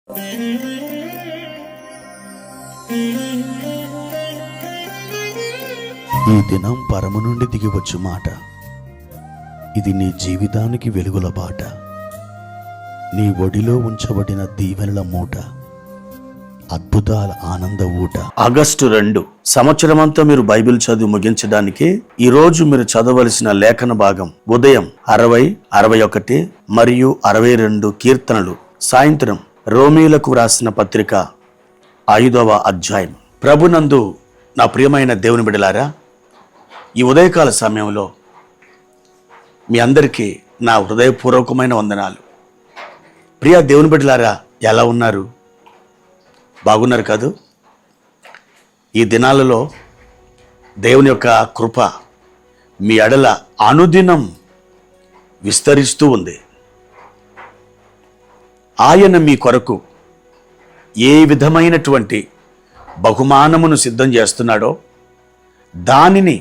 ఈ దినం పరము నుండి దిగివచ్చు మాట. ఇది నీ జీవితానికి వెలుగుల బాట. నీ ఒడిలో ఉంచబడిన దీవెనల మూట, అద్భుతాల ఆనంద ఊట. ఆగస్టు 2 సంవత్సరమంతా మీరు బైబిల్ చదువు ముగించడానికి ఈరోజు మీరు చదవలసిన లేఖన భాగం ఉదయం 60, 61 మరియు 62 కీర్తనలు, సాయంత్రం రోమీలకు రాసిన పత్రిక 5వ అధ్యాయం. ప్రభునందు నా ప్రియమైన దేవుని బిడ్డలారా, ఈ ఉదయకాల సమయంలో మీ అందరికీ నా హృదయపూర్వకమైన వందనాలు. ప్రియ దేవుని బిడ్డలారా, ఎలా ఉన్నారు? బాగున్నారు కాదు? ఈ దినాలలో దేవుని యొక్క కృప మీ ఎడల అనుదినం విస్తరిస్తూ ఉంది. ఆయన మీ కొరకు ఏ విధమైనటువంటి బహుమానమును సిద్ధం చేస్తున్నాడో దానిని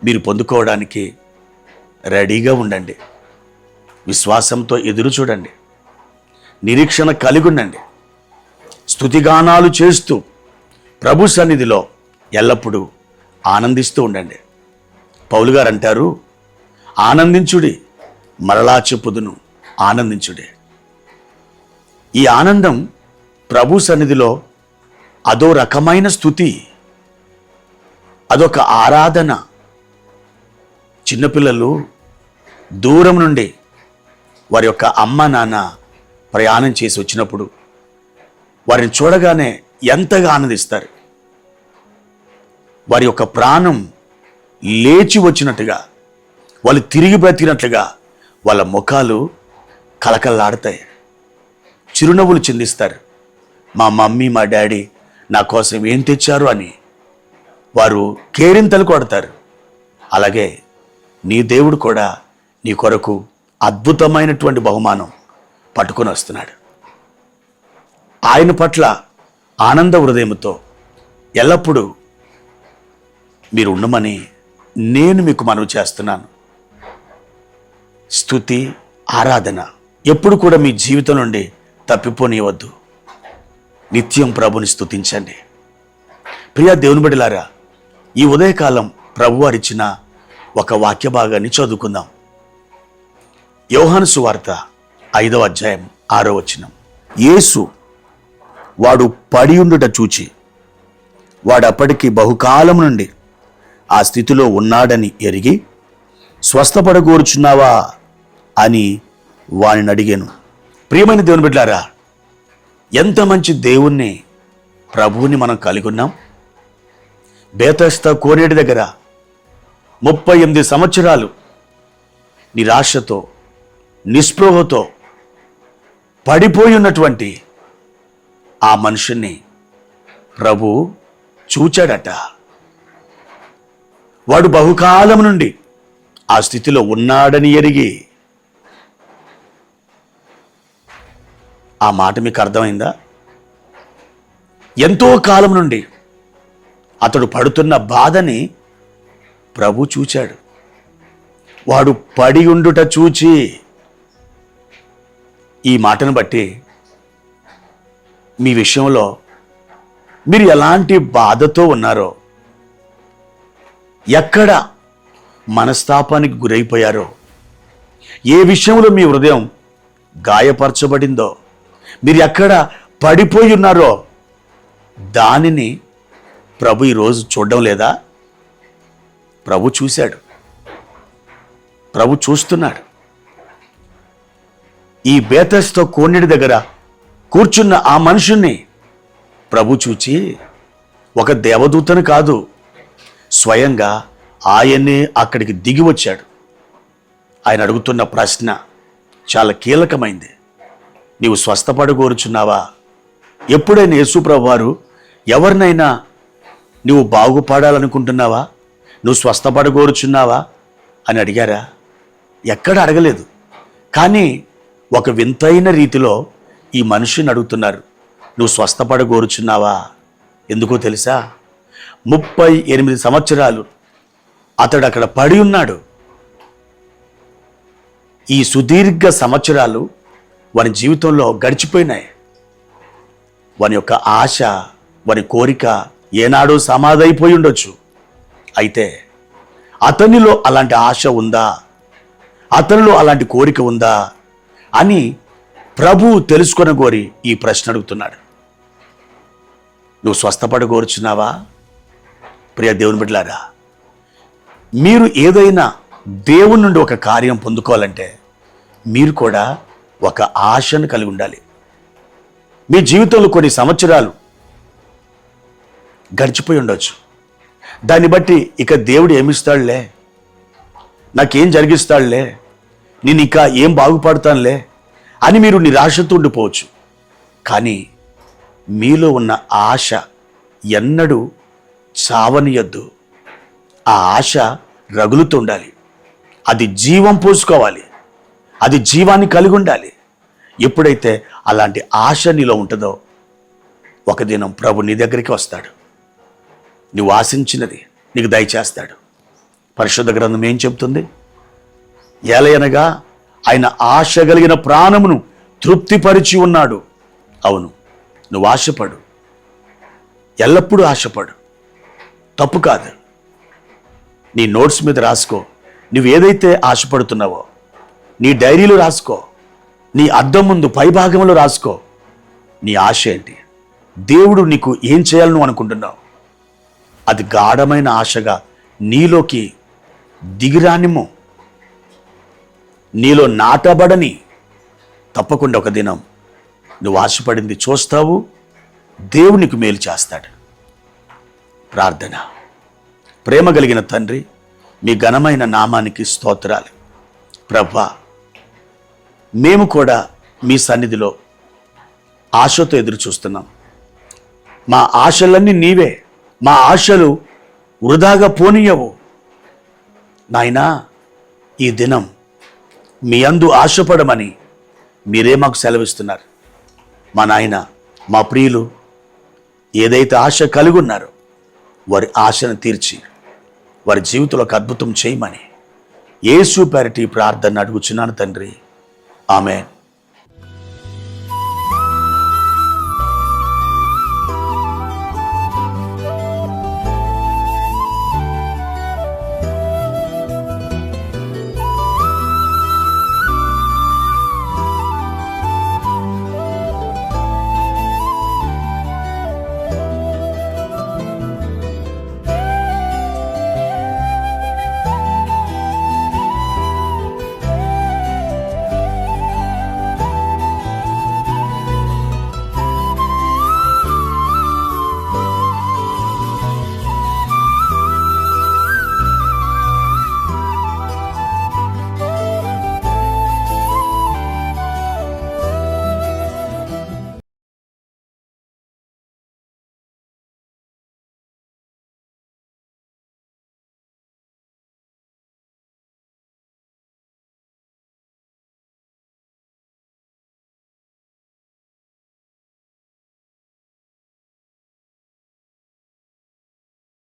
మీరు పొందుకోవడానికి రెడీగా ఉండండి. విశ్వాసంతో ఎదురు చూడండి, నిరీక్షణ కలిగి ఉండండి. స్తుతిగానాలు చేస్తూ ప్రభు సన్నిధిలో ఎల్లప్పుడూ ఆనందిస్తూ ఉండండి. పౌలు గారు అంటారు, ఆనందించుడి, మరలా చెప్పుదును, ఆనందించుడి. ఈ ఆనందం ప్రభు సన్నిధిలో అదో రకమైన స్తుతి, అదొక ఆరాధన. చిన్నపిల్లలు దూరం నుండి వారి యొక్క అమ్మ నాన్న ప్రయాణం చేసి వచ్చినప్పుడు వారిని చూడగానే ఎంతగా ఆనందిస్తారు. వారి యొక్క ప్రాణం లేచి వచ్చినట్టుగా, వాళ్ళు తిరిగి బ్రతికినట్లుగా వాళ్ళ ముఖాలు కలకల్లాడతాయి, చిరునవ్వులు చిందిస్తారు. మా మమ్మీ మా డాడీ నా కోసం ఏం తెచ్చారు అని వారు కేరింతలు కొడతారు. అలాగే నీ దేవుడు కూడా నీ కొరకు అద్భుతమైనటువంటి బహుమానం పట్టుకొని వస్తున్నాడు. ఆయన పట్ల ఆనంద హృదయంతో ఎల్లప్పుడూ మీరు ఉండమని నేను మీకు మనవి చేస్తున్నాను. స్తుతి, ఆరాధన ఎప్పుడు కూడా మీ జీవితం నుండి తప్పిపోనివద్దు. నిత్యం ప్రభుని స్తుతించండి. ప్రియ దేవుని బిడ్డలారా, ఈ ఉదయకాలం ప్రభు వారిచ్చిన ఒక వాక్య భాగాన్ని చదువుకుందాం. యోహాను సువార్త 5వ అధ్యాయం 6వ వచనం. యేసు వాడు పడి ఉండుట చూచి వాడు అప్పటికి బహుకాలం నుండి ఆ స్థితిలో ఉన్నాడని ఎరిగి, స్వస్థపడగోరుచున్నావా అని వానిని అడిగాను. ప్రియమైన దేవుని బిడ్డలారా, ఎంత మంచి దేవుణ్ణి, ప్రభువుని మనం కలిగి ఉన్నాం. బేతస్తా కోనేటి దగ్గర 38 సంవత్సరాలు నిరాశతో, నిస్పృహతో పడిపోయి ఉన్నటువంటి ఆ మనుషుణ్ణి ప్రభు చూచాడట. వాడు బహుకాలం నుండి ఆ స్థితిలో ఉన్నాడని ఎరిగి. ఆ మాట మీకు అర్థమైందా? ఎంతో కాలం నుండి అతడు పడుతున్న బాధని ప్రభు చూచాడు. వాడు పడి ఉండుట చూచి. ఈ మాటను బట్టి మీ విషయంలో మీరు ఎలాంటి బాధతో ఉన్నారో, ఎక్కడ మనస్తాపానికి గురైపోయారో, ఏ విషయంలో మీ హృదయం గాయపరచబడిందో, మీరు ఎక్కడ పడిపోయి ఉన్నారో దానిని ప్రభు ఈరోజు చూడడం లేదా? ప్రభు చూశాడు, ప్రభు చూస్తున్నాడు. ఈ బేతస్తో కోనేటి దగ్గర కూర్చున్న ఆ మనుషుణ్ణి ప్రభు చూచి, ఒక దేవదూతను కాదు, స్వయంగా ఆయనే అక్కడికి దిగి వచ్చాడు. ఆయన అడుగుతున్న ప్రశ్న చాలా కీలకమైంది. నీవు స్వస్థపడగోరుచున్నావా? ఎప్పుడైనా యేసుప్రభు వారు ఎవరినైనా నువ్వు బాగుపడాలనుకుంటున్నావా, నువ్వు స్వస్థపడగోరుచున్నావా అని అడిగారా? ఎక్కడ అడగలేదు. కానీ ఒక వింతైన రీతిలో ఈ మనిషిని అడుగుతున్నారు, నువ్వు స్వస్థపడగోరుచున్నావా? ఎందుకో తెలుసా? 38 సంవత్సరాలు అతడు అక్కడ పడి ఉన్నాడు. ఈ సుదీర్ఘ సంవత్సరాలు వారి జీవితంలో గడిచిపోయినాయి. వాని యొక్క ఆశ, వాని కోరిక ఏనాడో సమాధైపోయి ఉండొచ్చు. అయితే అతనిలో అలాంటి ఆశ ఉందా, అతనిలో అలాంటి కోరిక ఉందా అని ప్రభువు తెలుసుకొనగోరి ఈ ప్రశ్న అడుగుతున్నాడు. నువ్వు స్వస్థపడగోరుచున్నావా? ప్రియ దేవుని బిడ్డలారా, మీరు ఏదైనా దేవుని నుండి ఒక కార్యం పొందుకోవాలంటే మీరు కూడా ఒక ఆశను కలిగి ఉండాలి. మీ జీవితంలో కొన్ని సంవత్సరాలు గడిచిపోయి ఉండొచ్చు. దాన్ని బట్టి ఇక దేవుడు ఏమిస్తాడులే, నాకేం జరిగిస్తాడులే, నేను ఇక ఏం బాగుపడతానులే అని మీరు నిరాశతో ఉండిపోవచ్చు. కానీ మీలో ఉన్న ఆశ ఎన్నడూ చావనియద్దు. ఆ ఆశ రగులుతూ ఉండాలి. అది జీవం పోసుకోవాలి, అది జీవాన్ని కలిగి ఉండాలి. ఎప్పుడైతే అలాంటి ఆశ నీలో ఉంటుందో ఒక దినం ప్రభు నీ దగ్గరికి వస్తాడు. నువ్వు ఆశించినది నీకు దయచేస్తాడు. పరిశుద్ధ గ్రంథం ఏం చెబుతుంది? ఏలయనగా ఆయన ఆశ కలిగిన ప్రాణమును తృప్తిపరిచి ఉన్నాడు. అవును, నువ్వు ఆశపడు, ఎల్లప్పుడూ ఆశపడు, తప్పు కాదు. నీ నోట్స్ మీద రాసుకో, నువ్వు ఏదైతే ఆశపడుతున్నావో నీ డైరీలో రాసుకో, నీ అద్దం ముందు పైభాగంలో రాసుకో. నీ ఆశ ఏంటి? దేవుడు నీకు ఏం చేయాలని నువ్వు అనుకుంటున్నావు? అది గాఢమైన ఆశగా నీలోకి దిగిరానిమ్ము, నీలో నాటబడని. తప్పకుండా ఒక దినం నువ్వు ఆశపడింది చూస్తావు, దేవుడు నీకు మేలు చేస్తాడు. ప్రార్థన. ప్రేమ కలిగిన తండ్రి, మీ ఘనమైన నామానికి స్తోత్రాలు. ప్రభువా, మేము కూడా మీ సన్నిధిలో ఆశతో ఎదురు చూస్తున్నాం. మా ఆశలన్నీ నీవే, మా ఆశలు వృధాగా పోనీయవు. నాయనా, ఈ దినం మీ యందు ఆశపడమని మీరే మాకు సెలవిస్తున్నారు. మా నాయన, మా ప్రియులు ఏదైతే ఆశ కలిగి ఉన్నారో వారి ఆశను తీర్చి వారి జీవితంలో ఒక అద్భుతం చేయమని యేసు పేరిట ఈ ప్రార్థన అడుగుచున్నాను తండ్రి. ఆమేన్.